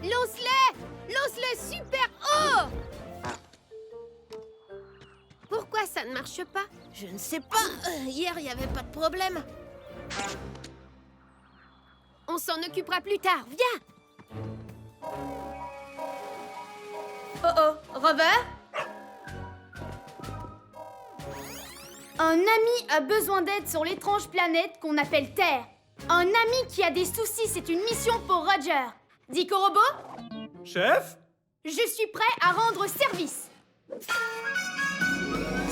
Lance-les! Lance-les super haut! Pourquoi ça ne marche pas? Je ne sais pas. Hier, il n'y avait pas de problème. On s'en occupera plus tard. Viens! Oh, Rover? Un ami a besoin d'aide sur l'étrange planète qu'on appelle Terre. Un ami qui a des soucis, c'est une mission pour Roger. Dico Robot? Chef? Je suis prêt à rendre service.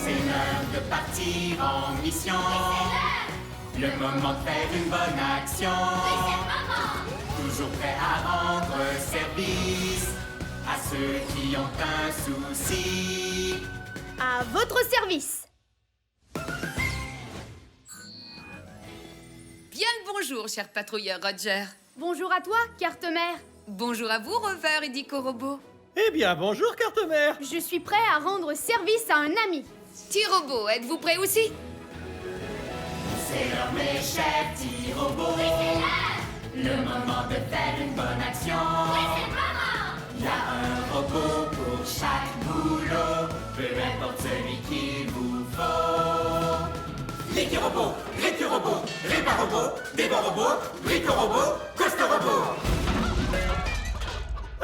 C'est l'heure de partir en mission. Le moment de faire une bonne action. Toujours prêt à rendre service à ceux qui ont un souci. À votre service. Bien le bonjour, cher patrouilleur Roger. Bonjour à toi, carte-mère. Bonjour à vous, Rover et Dico Robot. Eh bien, bonjour, carte-mère. Je suis prêt à rendre service à un ami. T-Robot, êtes-vous prêt aussi? C'est l'heure, mes chers petits robots. Le moment de faire une bonne action. Il y a un robot pour chaque boulot, peu importe celui qu'il vous faut. Ligue-robot, Récu-robot, Répa-robot, Débat-robot, Brico-robot, Costa-robot.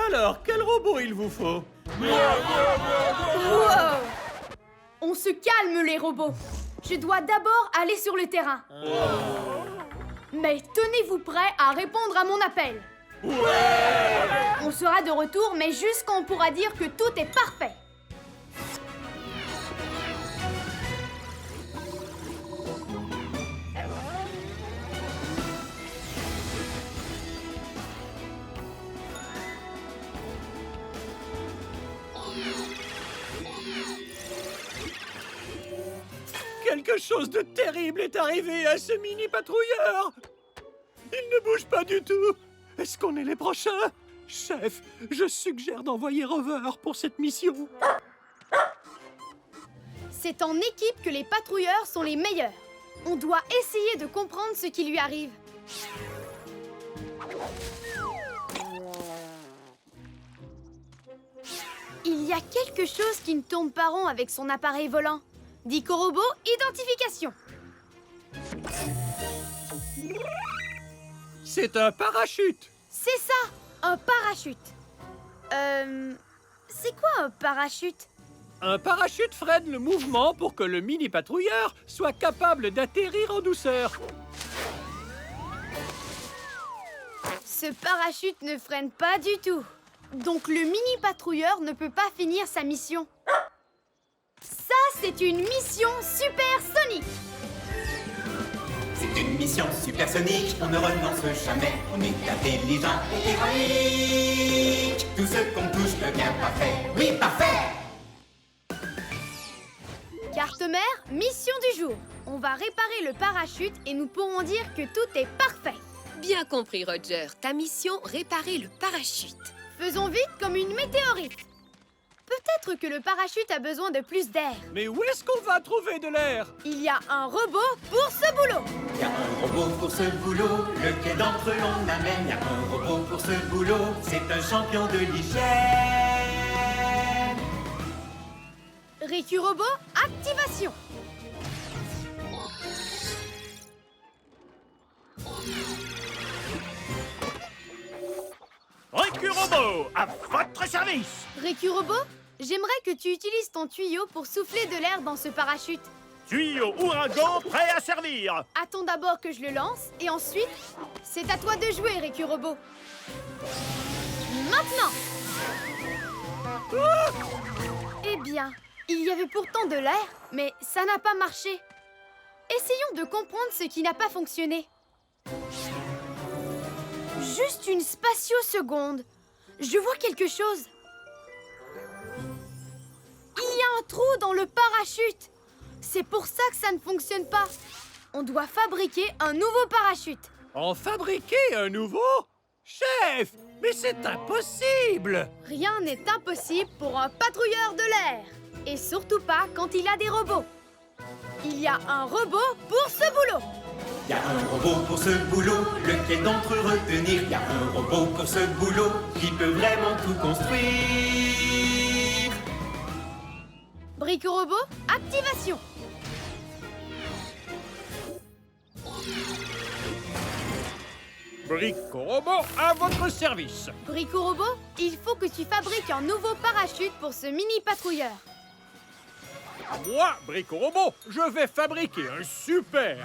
Alors, quel robot il vous faut? Wow! On se calme, les robots. Je dois d'abord aller sur le terrain. Mais tenez-vous prêts à répondre à mon appel. On sera de retour, mais juste quand on pourra dire que tout est parfait. Quelque chose de terrible est arrivé à ce mini-patrouilleur. Il ne bouge pas du tout. Est-ce qu'on est les prochains? Chef, je suggère d'envoyer Rover pour cette mission. C'est en équipe que les patrouilleurs sont les meilleurs. On doit essayer de comprendre ce qui lui arrive. Il y a quelque chose qui ne tourne pas rond avec son appareil volant. Dico Robot, identification. C'est un parachute. C'est ça, un parachute. C'est quoi un parachute? Un parachute freine le mouvement pour que le mini-patrouilleur soit capable d'atterrir en douceur. Ce parachute ne freine pas du tout. Donc le mini-patrouilleur ne peut pas finir sa mission. Ça, c'est une mission supersonique. C'est une mission supersonique, on ne renonce jamais. On est intelligent et héroïque. Tout ce qu'on touche devient parfait. Oui, parfait! Carte-mère, mission du jour. On va réparer le parachute et nous pourrons dire que tout est parfait. Bien compris, Roger. Ta mission, réparer le parachute. Faisons vite comme une météorite. Peut-être que le parachute a besoin de plus d'air. Mais où est-ce qu'on va trouver de l'air? Il y a un robot pour ce boulot. Il y a un robot pour ce boulot, lequel d'entre eux on amène? Il y a un robot pour ce boulot, c'est un champion de l'hygiène. Récu Robot, activation. Récu-robot, à votre service. Récu Robot, j'aimerais que tu utilises ton tuyau pour souffler de l'air dans ce parachute. Tuyau ouragan prêt à servir. Attends d'abord que je le lance et ensuite, c'est à toi de jouer, Récu Robot. Maintenant! Eh bien, il y avait pourtant de l'air, mais ça n'a pas marché. Essayons de comprendre ce qui n'a pas fonctionné. Juste une spatio-seconde. Je vois quelque chose. Il y a un trou dans le parachute. C'est pour ça que ça ne fonctionne pas. On doit fabriquer un nouveau parachute. En fabriquer un nouveau? Chef, mais c'est impossible. Rien n'est impossible pour un patrouilleur de l'air. Et surtout pas quand il a des robots. Il y a un robot pour ce boulot. Y a un robot pour ce boulot, lequel d'entre eux retenir? Y a un robot pour ce boulot, qui peut vraiment tout construire. Brico-robot, activation. Brico-robot à votre service. Brico-robot, il faut que tu fabriques un nouveau parachute pour ce mini-patrouilleur. Moi, Brico-robot, je vais fabriquer un super,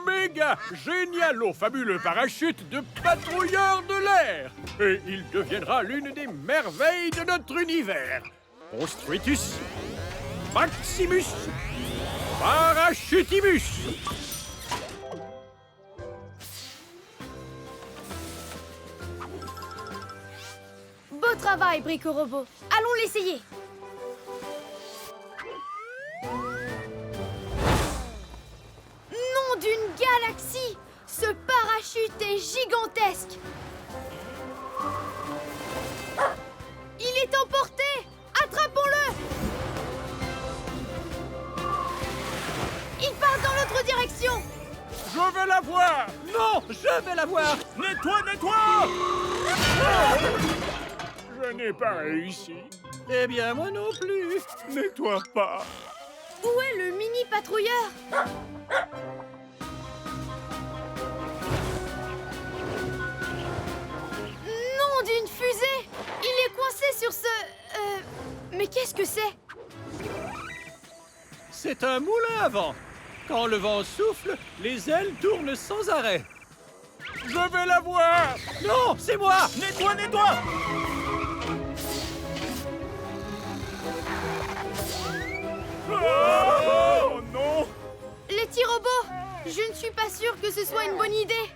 méga, génialo, fabuleux parachute de patrouilleur de l'air. Et il deviendra l'une des merveilles de notre univers. Construitus, Maximus, Parachutimus. Beau travail, Brico-robot. Allons l'essayer. Nom d'une galaxie! Ce parachute est gigantesque! Il est emporté! Attrapons-le! Il part dans l'autre direction! Je vais la voir. Non, je vais la voir. Nettoie, nettoie. Je n'ai pas réussi. Eh bien, moi non plus. Nettoie pas. Où est le mini-patrouilleur? Nom d'une fusée! Il est coincé sur ce... Mais qu'est-ce que c'est? C'est un moulin à vent. Quand le vent souffle, les ailes tournent sans arrêt. Je vais la voir. Non, c'est moi. Nettoie, nettoie. Oh non. Les petits robots! Je ne suis pas sûre que ce soit une bonne idée.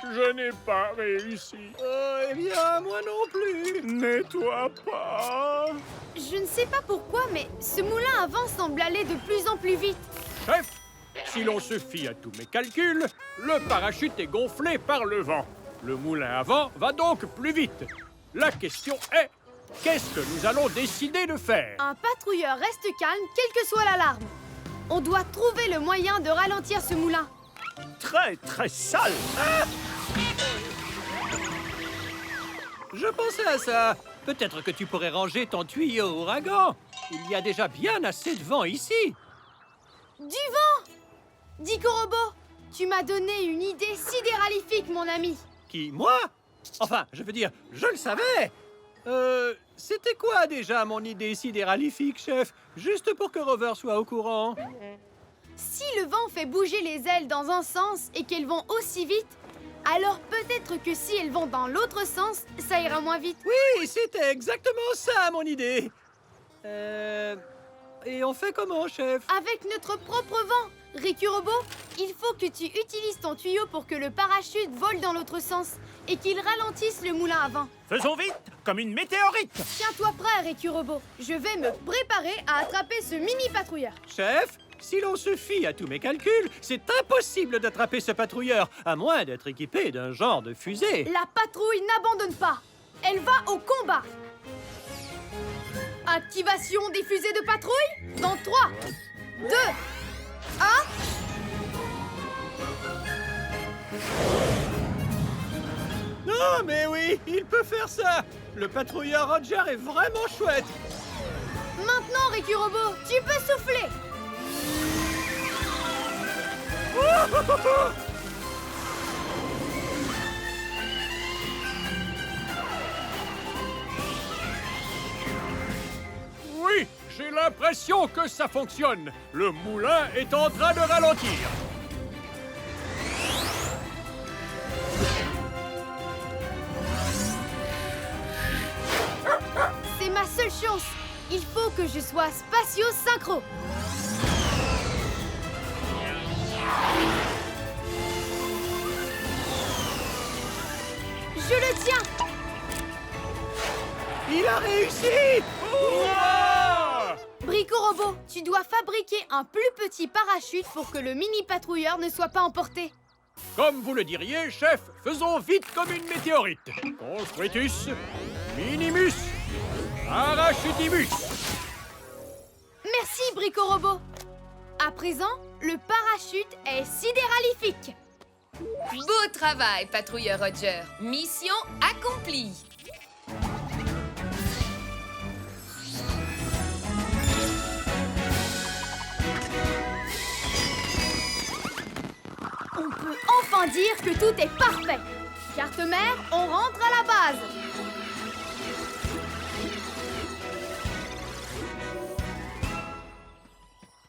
Je n'ai pas réussi. Eh bien, moi non plus. Nettoie pas. Je ne sais pas pourquoi, mais ce moulin à vent semble aller de plus en plus vite. Chef, si l'on se fie à tous mes calculs, le parachute est gonflé par le vent. Le moulin à vent va donc plus vite. La question est, qu'est-ce que nous allons décider de faire? Un patrouilleur reste calme, quelle que soit l'alarme. On doit trouver le moyen de ralentir ce moulin. Très, très sale. Ah! Je pensais à ça. Peut-être que tu pourrais ranger ton tuyau ouragan. Il y a déjà bien assez de vent ici. Du vent! Dico-robot, tu m'as donné une idée sidéralifique, mon ami. Qui, moi? Enfin, je veux dire, je le savais. C'était quoi déjà mon idée sidéralifique, chef? Juste pour que Rover soit au courant. Si le vent fait bouger les ailes dans un sens et qu'elles vont aussi vite, alors peut-être que si elles vont dans l'autre sens, ça ira moins vite. Oui, c'était exactement ça, mon idée. Et on fait comment, chef? Avec notre propre vent. Riku-robot, il faut que tu utilises ton tuyau pour que le parachute vole dans l'autre sens et qu'il ralentisse le moulin à vent. Faisons vite, comme une météorite. Tiens-toi prêt, Riku-robot. Je vais me préparer à attraper ce mini-patrouilleur. Chef, si l'on se fie à tous mes calculs, c'est impossible d'attraper ce patrouilleur, à moins d'être équipé d'un genre de fusée. La patrouille n'abandonne pas. Elle va au combat. Activation des fusées de patrouille dans 3, 2, 1... Non, mais oui, il peut faire ça. Le patrouilleur Roger est vraiment chouette. Maintenant, Riku-robot, tu peux souffler. Oui, j'ai l'impression que ça fonctionne. Le moulin est en train de ralentir. C'est ma seule chance. Il faut que je sois spatio-synchro. Je le tiens. Il a réussi. Brico-robot, tu dois fabriquer un plus petit parachute pour que le mini-patrouilleur ne soit pas emporté. Comme vous le diriez, chef, faisons vite comme une météorite. Construitus, Minimus, Parachutibus! Merci, Brico-Robot. À présent, le parachute est sidéralifique. Beau travail, patrouilleur Roger. Mission accomplie. On peut enfin dire que tout est parfait. Carte-mère, on rentre à la base.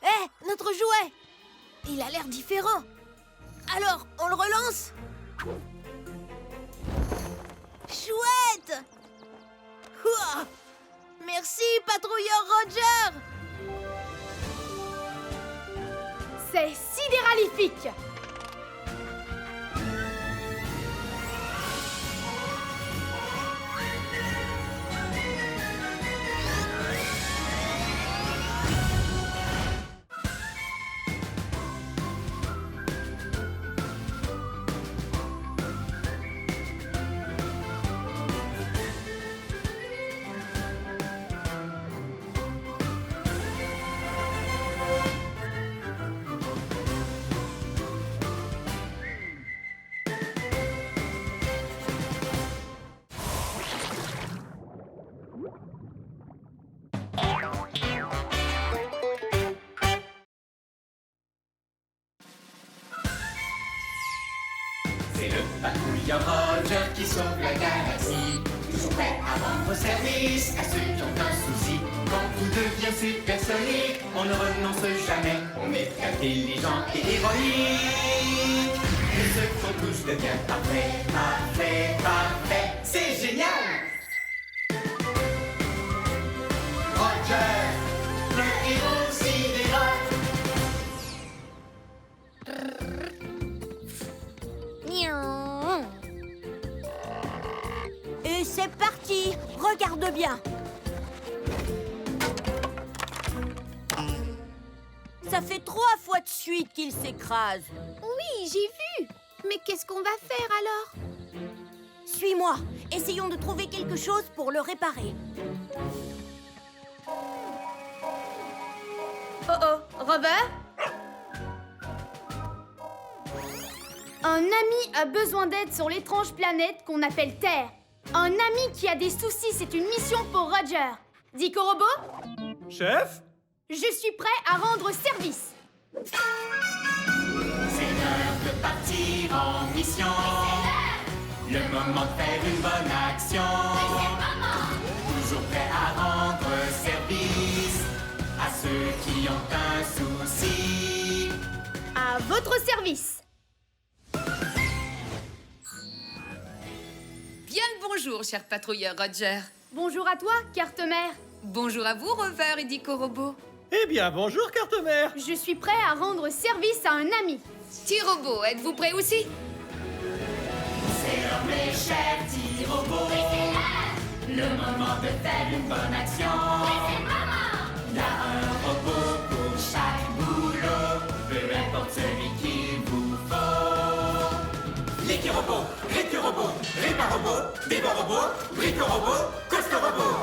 Hé, notre jouet! Il a l'air différent. Alors, on le relance? Chouette! Ouah! Merci, patrouilleur Roger! C'est sidéralifique. C'est le patrouilleur Roger qui sauve la galaxie. Toujours prêt à rendre service à ceux qui ont un souci. Quand tout devient supersonique, on ne renonce jamais. On est intelligent et héroïque. Et ce qu'on touche devient parfait, parfait, parfait. C'est génial! Roger, le héros sidéral. Et c'est parti! Regarde bien! Ça fait 3 fois de suite qu'il s'écrase. Oui, j'ai vu. Mais qu'est-ce qu'on va faire alors? Suis-moi. Essayons de trouver quelque chose pour le réparer. Oh oh, Robert? Un ami a besoin d'aide sur l'étrange planète qu'on appelle Terre. Un ami qui a des soucis, c'est une mission pour Roger. Brico-Robot, Chef? je suis prêt à rendre service. C'est l'heure de partir en mission. Le moment de faire une bonne action. Toujours prêt à rendre service à ceux qui ont un souci. À votre service. Bien le bonjour, cher patrouilleur Roger. Bonjour à toi, carte-mère. Bonjour à vous, Rover et Brico-Robot. Eh bien, bonjour, carte-mère! Je suis prêt à rendre service à un ami. T-Robot, êtes-vous prêt aussi? C'est l'heure, mes chers petits robots. Le moment de faire une bonne action. Il y a un robot pour chaque boulot, peu importe celui qu'il vous faut. L'équi-robot, récu-robot, répar-robot, débat-robot, brico-robot, coste-robot.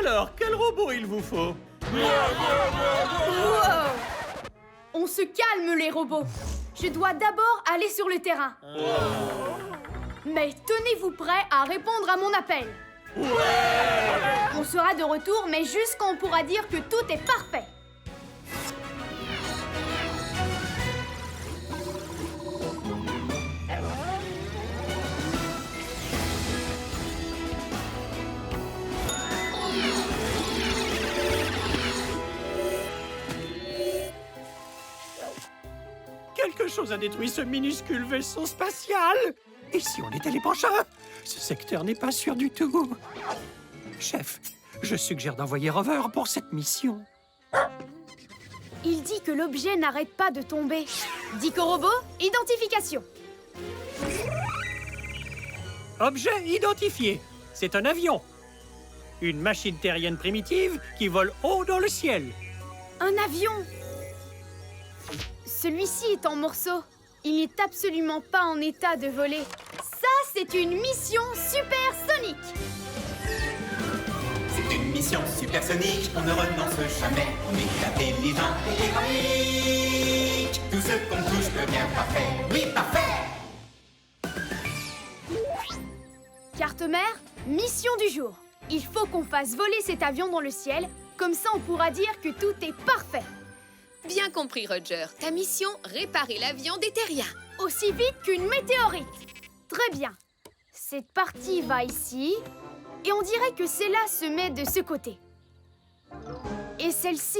Alors, quel robot il vous faut? Wow. On se calme, les robots. Je dois d'abord aller sur le terrain. Mais tenez-vous prêts à répondre à mon appel. On sera de retour, mais juste quand on pourra dire que tout est parfait. Quelque chose a détruit ce minuscule vaisseau spatial. Et si on était les prochains? Ce secteur n'est pas sûr du tout. Chef, je suggère d'envoyer Rover pour cette mission. Il dit que l'objet n'arrête pas de tomber. Brico-Robot, identification. Objet identifié. C'est un avion. Une machine terrienne primitive qui vole haut dans le ciel. Un avion. Celui-ci est en morceaux. Il n'est absolument pas en état de voler. Ça, c'est une mission supersonique. supersonique, on ne renonce jamais. On est intelligent et héroïque. Tout ce qu'on touche devient parfait. Oui, parfait! Carte-mère, mission du jour. Il faut qu'on fasse voler cet avion dans le ciel, comme ça on pourra dire que tout est parfait. Bien compris, Roger. Ta mission, réparer l'avion des terriens. Aussi vite qu'une météorite. Très bien. Cette partie va ici, et on dirait que celle-là se met de ce côté. Et celle-ci...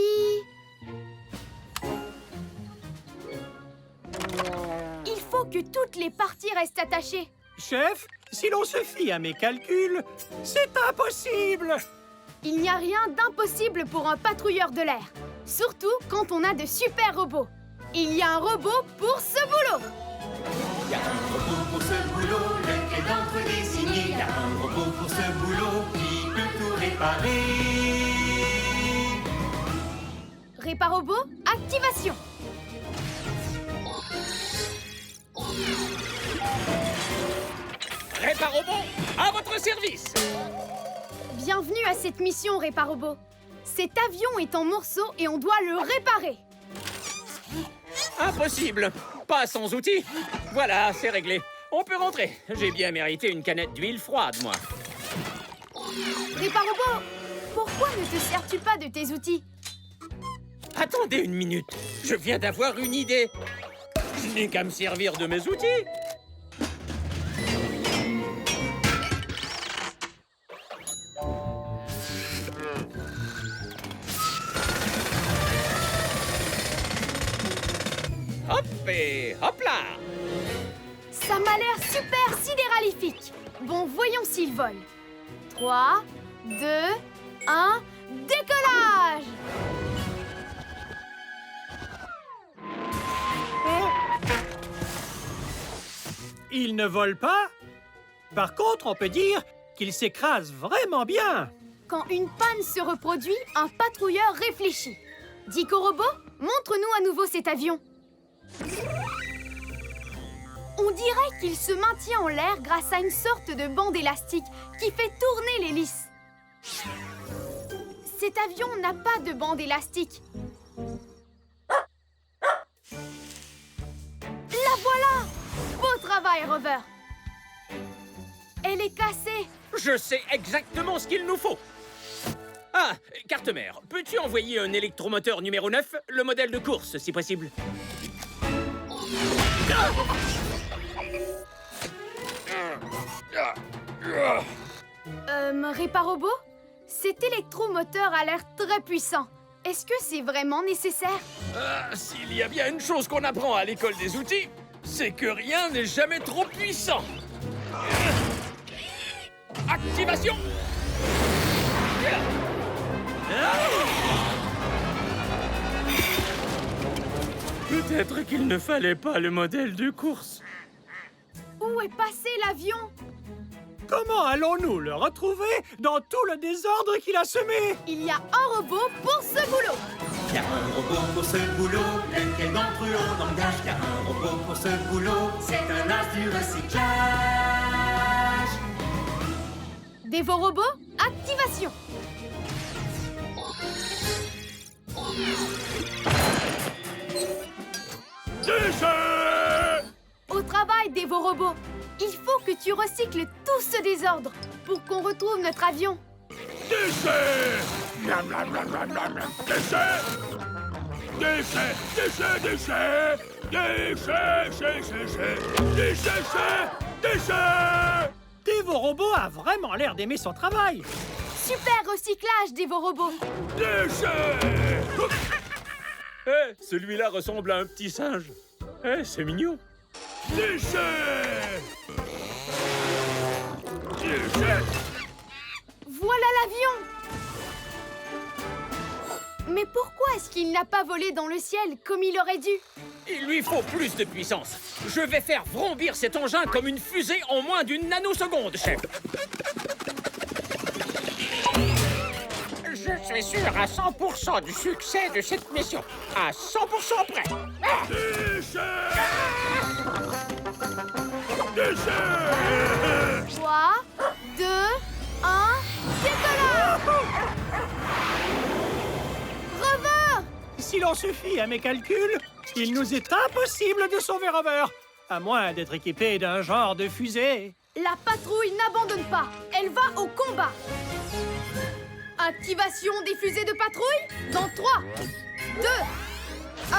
Il faut que toutes les parties restent attachées. Chef, si l'on se fie à mes calculs, c'est impossible! Il n'y a rien d'impossible pour un patrouilleur de l'air. Surtout quand on a de super robots. Il y a un robot pour ce boulot. Il y a un robot pour ce boulot, lequel d'entre eux désigné. Il y a un robot pour ce boulot qui peut tout réparer. Réparobot, activation. Réparobot, à votre service! Bienvenue à cette mission, Réparobot. Cet avion est en morceaux et on doit le réparer. Impossible! Pas sans outils! Voilà, c'est réglé. On peut rentrer. J'ai bien mérité une canette d'huile froide, moi. Réparobot, pourquoi ne te sers-tu pas de tes outils? Attendez une minute. Je viens d'avoir une idée. Je n'ai qu'à me servir de mes outils. Hop et hop là! Ça m'a l'air super sidéralifique. Bon, voyons s'il vole. 3, 2, 1, décollage! Il ne vole pas. Par contre, on peut dire qu'il s'écrase vraiment bien. Quand une panne se reproduit, un patrouilleur réfléchit. Dico Robot, montre-nous à nouveau cet avion. On dirait qu'il se maintient en l'air grâce à une sorte de bande élastique qui fait tourner l'hélice. Cet avion n'a pas de bande élastique. La voilà! Beau travail, Rover! Elle est cassée. Je sais exactement ce qu'il nous faut. Ah, carte-mère, peux-tu envoyer un électromoteur numéro 9, le modèle de course, si possible? Réparobot, cet électromoteur a l'air très puissant. Est-ce que c'est vraiment nécessaire? S'il y a bien une chose qu'on apprend à l'école des outils, c'est que rien n'est jamais trop puissant. Activation! Peut-être qu'il ne fallait pas le modèle de course. Où est passé l'avion? Comment allons-nous le retrouver dans tout le désordre qu'il a semé? Il y a un robot pour ce boulot. Il y a un robot pour ce boulot, lequel d'entre eux on engage. Il y a un robot pour ce boulot, c'est un as du recyclage. Dévorobot, activation. Déchet! Au travail, Dévorobot. Il faut que tu recycles tout ce désordre pour qu'on retrouve notre avion. Déchet! Déchet! Déchet! Déchet! Déchet! Déchet! Déchet! Dévorobot a vraiment l'air d'aimer son travail. Super recyclage, Dévorobot. Déchet! Celui-là ressemble à un petit singe. C'est mignon. Déchet! Déchet! Voilà l'avion. Mais pourquoi est-ce qu'il n'a pas volé dans le ciel comme il aurait dû? Il lui faut plus de puissance. Je vais faire vrombir cet engin comme une fusée en moins d'une nanoseconde, chef. Je suis sûr à 100% du succès de cette mission. À 100% près. Déchet! Déchet! 3, 2, 1, décollage! si l'on se fie à mes calculs, il nous est impossible de sauver Rover, à moins d'être équipé d'un genre de fusée. La patrouille n'abandonne pas. Elle va au combat. Activation des fusées de patrouille dans 3, 2, 1...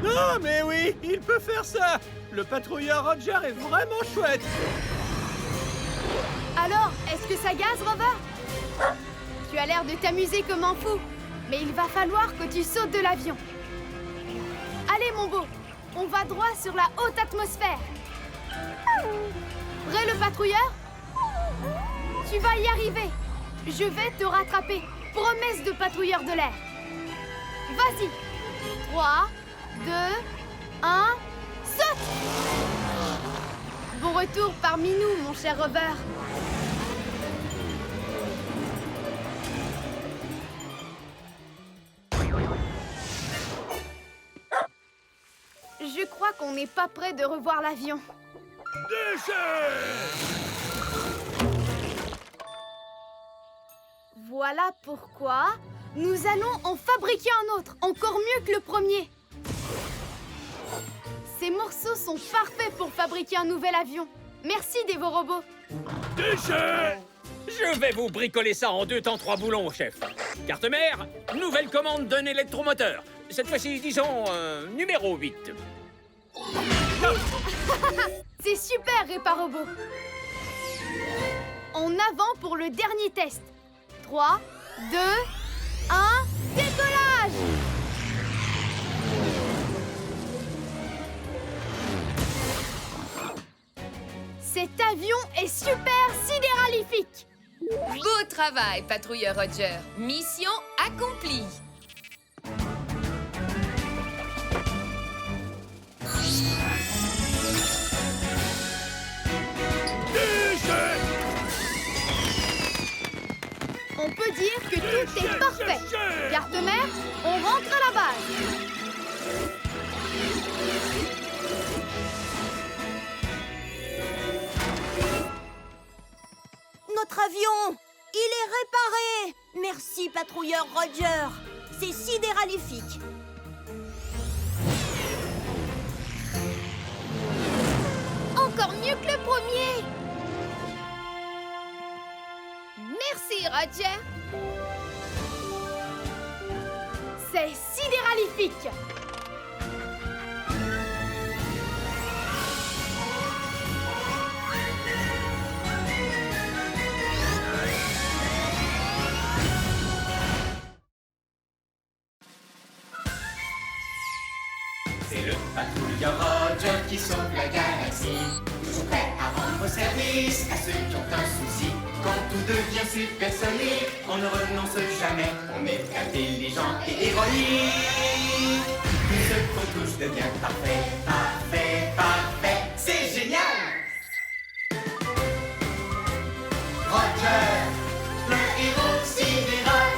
Non, mais oui, il peut faire ça. Le patrouilleur Roger est vraiment chouette. Alors, est-ce que ça gaze, Rover? Tu as l'air de t'amuser comme un fou, mais il va falloir que tu sautes de l'avion. Allez, mon beau, on va droit sur la haute atmosphère. Prêt, le patrouilleur? Tu vas y arriver. Je vais te rattraper. Promesse de patrouilleur de l'air. Vas-y. 3, 2, 1, saute! Bon retour parmi nous, mon cher Rover. Je crois qu'on n'est pas prêt de revoir l'avion. Voilà pourquoi nous allons en fabriquer un autre, encore mieux que le premier. Ces morceaux sont parfaits pour fabriquer un nouvel avion. Merci, Dévorobots. Déchets! Je vais vous bricoler ça en 2 temps 3 boulons, chef. Carte-mère, nouvelle commande d'un électromoteur. Cette fois-ci, disons, numéro 8. C'est super, Réparobot. En avant pour le dernier test. 3, 2, 1, décollage! Cet avion est super sidéralifique! Beau travail, patrouilleur Roger. Mission accomplie. On peut dire que tout est parfait. Carte-mère, on rentre à la base. Notre avion, il est réparé. Merci, patrouilleur Roger. C'est sidéralifique. Encore mieux que le premier. Merci, Roger. C'est sidéralifique. C'est le patrouilleur Roger qui sauve la galaxie. Toujours prêt à rendre service à ceux qui ont un souci. Quand tout devient supersonique, on ne renonce jamais. On est intelligent et héroïque. Tout ce qu'on touche devient parfait, parfait, parfait. C'est génial! Roger, le héros sidéral.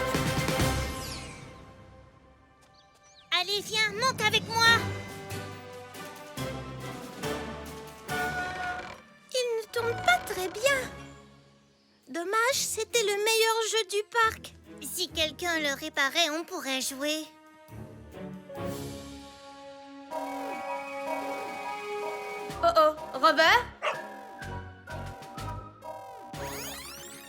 Allez, viens, monte avec moi. Il ne tourne pas très bien. Dommage, c'était le meilleur jeu du parc. Si quelqu'un le réparait, on pourrait jouer. Oh oh, Rover?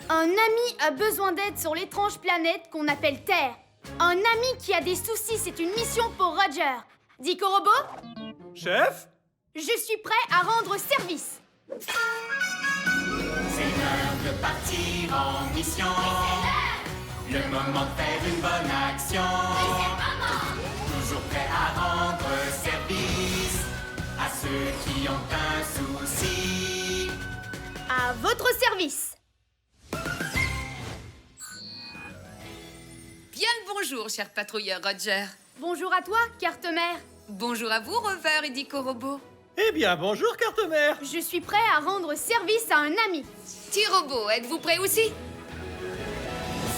Un ami a besoin d'aide sur l'étrange planète qu'on appelle Terre. Un ami qui a des soucis, c'est une mission pour Roger. Dévorobots, Chef? je suis prêt à rendre service. C'est l'heure de partir en mission. Le moment de faire une bonne action. Toujours prêt à rendre service à ceux qui ont un souci. À votre service. Bien le bonjour, cher patrouilleur Roger. Bonjour à toi, Carte-mère. Bonjour à vous, Rover et Dévorobots. Eh bien, bonjour, carte-mère. Je suis prêt à rendre service à un ami. T-Robot, êtes-vous prêt aussi?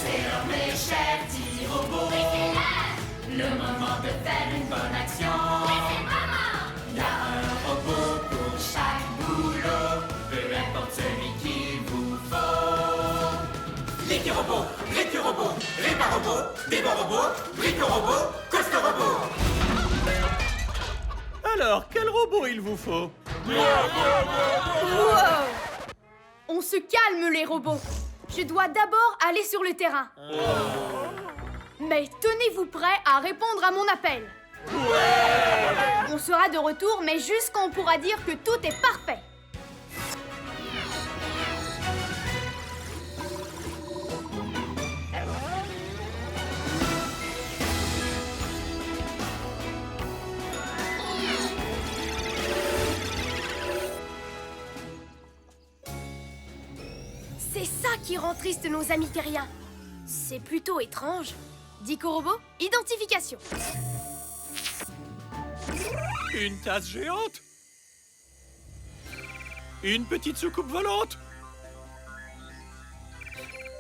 C'est l'heure, mes chers petits robots. Le moment de faire une bonne action. Il y a un robot pour chaque boulot. Peu importe celui qu'il vous faut. Licky Robot, Ricky Robot, Ripa Robot, Débo Robot, Brico Robot, Costo Robot. Alors, quel robot il vous faut? Wow! On se calme, les robots. Je dois d'abord aller sur le terrain. Mais tenez-vous prêts à répondre à mon appel. On sera de retour, mais juste quand on pourra dire que tout est parfait. C'est ça qui rend triste nos amis terriens. C'est plutôt étrange. Dico Robot, identification. Une tasse géante? Une petite soucoupe volante?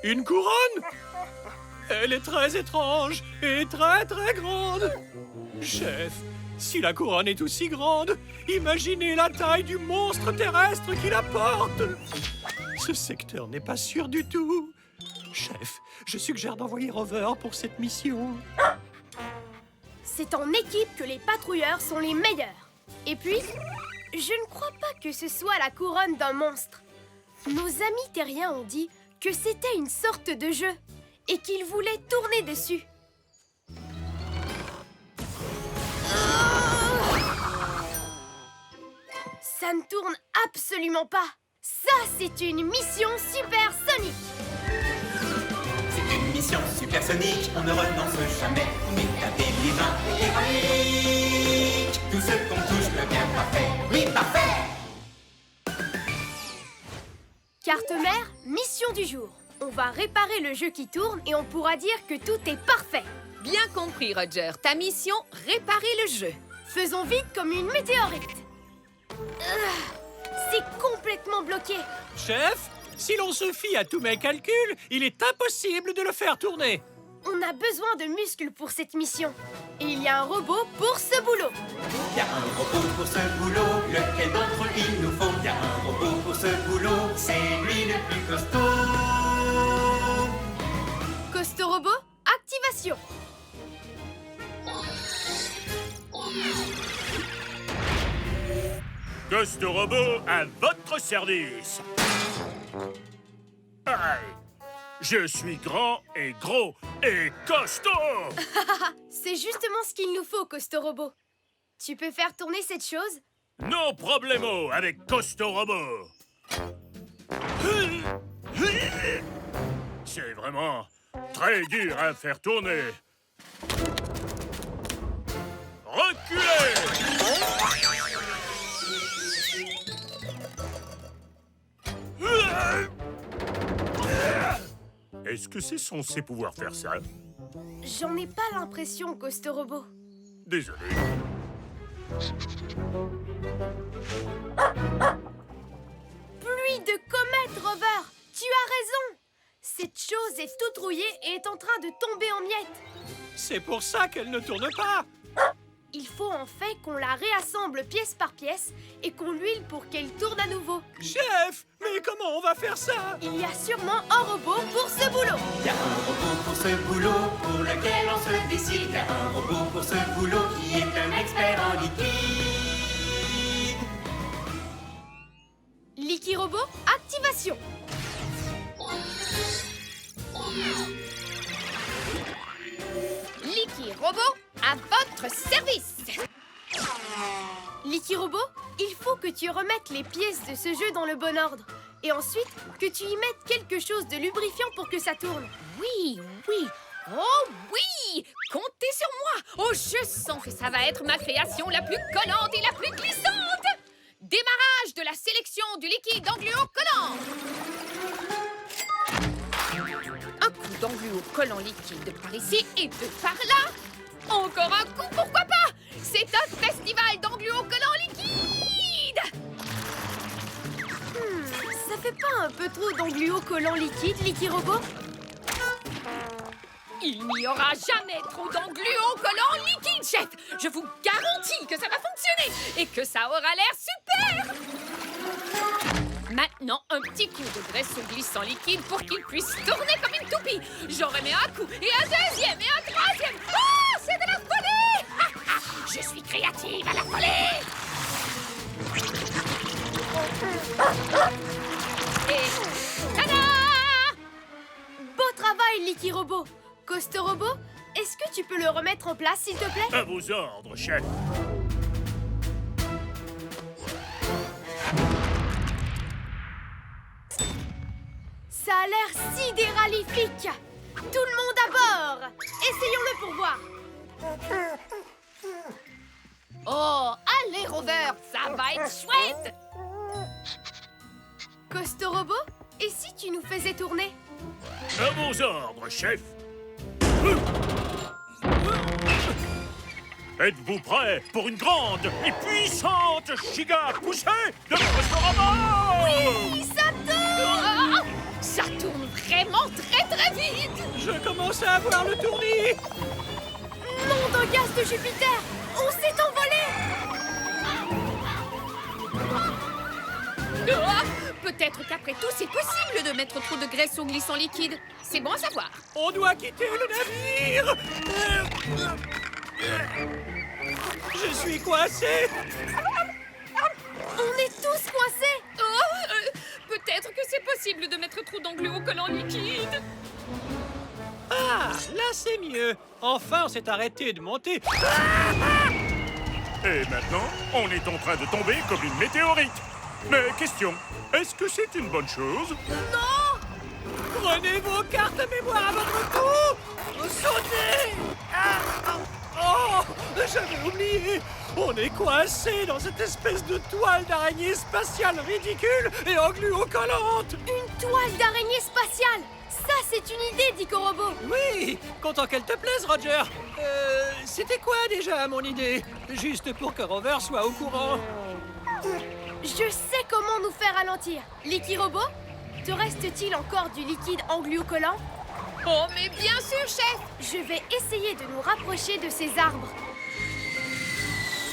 Une couronne? Elle est très étrange et très très grande. Chef, si la couronne est aussi grande, imaginez la taille du monstre terrestre qui la porte. Ce secteur n'est pas sûr du tout. Chef, je suggère d'envoyer Rover pour cette mission. C'est en équipe que les patrouilleurs sont les meilleurs. Et puis, je ne crois pas que ce soit la couronne d'un monstre. Nos amis terriens ont dit que c'était une sorte de jeu et qu'ils voulaient tourner dessus. Ça ne tourne absolument pas. Ça, c'est une mission supersonique. C'est une mission supersonique, on ne renonce jamais. On est intelligent et héroïque. Tout ce qu'on touche devient parfait. Oui, parfait. Carte mère, mission du jour. On va réparer le jeu qui tourne et on pourra dire que tout est parfait. Bien compris, Roger. Ta mission, réparer le jeu. Faisons vite comme une météorite. C'est complètement bloqué. Chef, si l'on se fie à tous mes calculs, il est impossible de le faire tourner. On a besoin de muscles pour cette mission. Et il y a un robot pour ce boulot. Il y a un robot pour ce boulot, lequel d'entre eux il nous faut? Il y a un robot pour ce boulot, c'est lui le plus costaud. Costo Robot, activation. Costo Robot à votre service. Aïe. Je suis grand et gros et costaud. C'est justement ce qu'il nous faut, Costo Robot. Tu peux faire tourner cette chose? No problemo avec Costo Robot. C'est vraiment très dur à faire tourner. Reculez! Est-ce que c'est censé pouvoir faire ça? J'en ai pas l'impression, Costo Robot. Désolé. Pluie de comètes, Rover. Tu as raison. Cette chose est toute rouillée et est en train de tomber en miettes. C'est pour ça qu'elle ne tourne pas. Il faut en fait qu'on la réassemble pièce par pièce et qu'on l'huile pour qu'elle tourne à nouveau. Chef, mais comment on va faire ça? Il y a sûrement un robot pour ce boulot. Il y a un robot pour ce boulot, pour lequel on se décide. Il y a un robot pour ce boulot qui est un expert en liquide. Licky Robot, activation. Licky Robot, à votre service. Licky Robot, il faut que tu remettes les pièces de ce jeu dans le bon ordre. Et ensuite, que tu y mettes quelque chose de lubrifiant pour que ça tourne. Oui, oui. Oh oui! Comptez sur moi! Oh, je sens que ça va être ma création la plus collante et la plus glissante! Démarrage de la sélection du liquide engluo collant! Un coup d'engluo collant liquide par ici et deux par là! Encore un coup, pourquoi pas? C'est un festival d'engluo collant liquide! Ça fait pas un peu trop d'engluo collant liquide, Licky Robot? Il n'y aura jamais trop d'engluo collant liquide, chef! Je vous garantis que ça va fonctionner et que ça aura l'air super! Maintenant, un petit coup de graisse glissant liquide pour qu'il puisse tourner comme une toupie. J'en remets un coup, et un deuxième, et un troisième. Oh, c'est de la folie! Ha, ha. Je suis créative à la folie! Et tada! Beau travail, Licky Robot. Coste Robot, est-ce que tu peux le remettre en place, s'il te plaît? À vos ordres, chef. Ça a l'air sidéralifique. Tout le monde à bord. Essayons-le pour voir. Oh, allez, Rover, ça va être chouette! Coste Robot, et si tu nous faisais tourner? À vos ordres, chef. Êtes-vous prêts pour une grande et puissante giga poussée de Costorama? Oui, ça tourne! Oh, ça tourne vraiment très vite! Je commence à avoir le tournis. Nom de gaz de Jupiter! On s'est envolé! Oh, peut-être qu'après tout, c'est possible de mettre trop de graisse au glissant liquide. C'est bon à savoir. On doit quitter le navire. Je suis coincé. On est tous coincés! Oh, peut-être que c'est possible de mettre trop d'engluocollant liquide. Ah, là c'est mieux. Enfin, on s'est arrêté de monter. Et maintenant, on est en train de tomber comme une météorite. Mais question, est-ce que c'est une bonne chose? Prenez vos cartes mémoire à votre cou. Sautez. Oh, j'avais oublié. On est coincé dans cette espèce de toile d'araignée spatiale ridicule et engluocollante. Une toile d'araignée spatiale! Ça, c'est une idée, Dico Robot! Oui, content qu'elle te plaise, Roger. C'était quoi déjà mon idée? Juste pour que Rover soit au courant. Je sais comment nous faire ralentir. Licky Robot, te reste-t-il encore du liquide engluocollant? Oh, mais bien sûr, chef! Je vais essayer de nous rapprocher de ces arbres.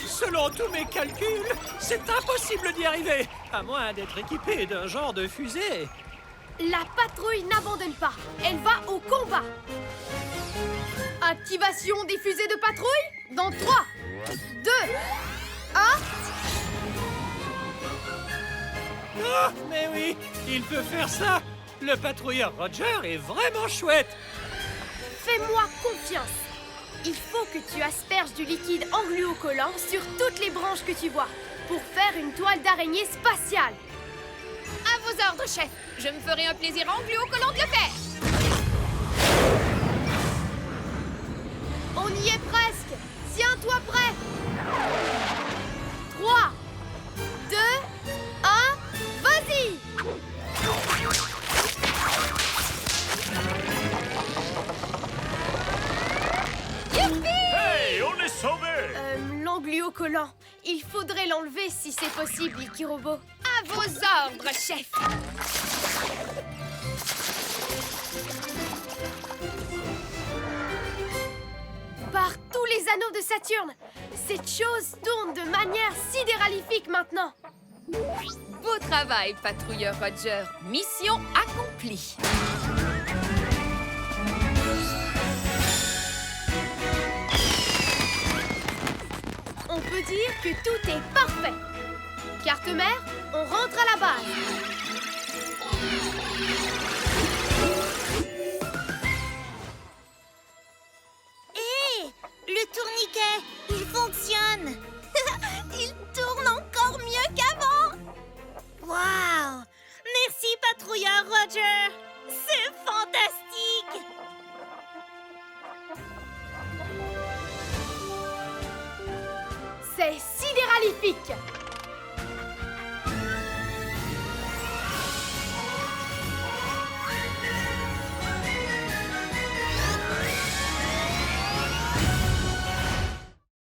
Selon tous mes calculs, c'est impossible d'y arriver, à moins d'être équipé d'un genre de fusée. La patrouille n'abandonne pas. Elle va au combat. Activation des fusées de patrouille dans 3, 2, 1... Ah, mais oui, il peut faire ça. Le patrouilleur Roger est vraiment chouette. Fais-moi confiance. Il faut que tu asperges du liquide engluocollant sur toutes les branches que tu vois pour faire une toile d'araignée spatiale. À vos ordres, chef. Je me ferai un plaisir engluocollant de le faire. On y est presque. Tiens-toi prêt. 3, 2, 1, vas-y! Hey, on est sauvés! L'engluocollant. Il faudrait l'enlever si c'est possible, Licky Robot. À vos ordres, chef. Par tous les anneaux de Saturne, cette chose tourne de manière sidéralifique maintenant. Beau travail, patrouilleur Roger. Mission accomplie. On peut dire que tout est parfait. Carte-mère, on rentre à la base. Hé, le tourniquet, il fonctionne. Il tourne encore mieux qu'avant. Waouh! Merci, patrouilleur Roger. C'est fantastique. C'est sidéralifique.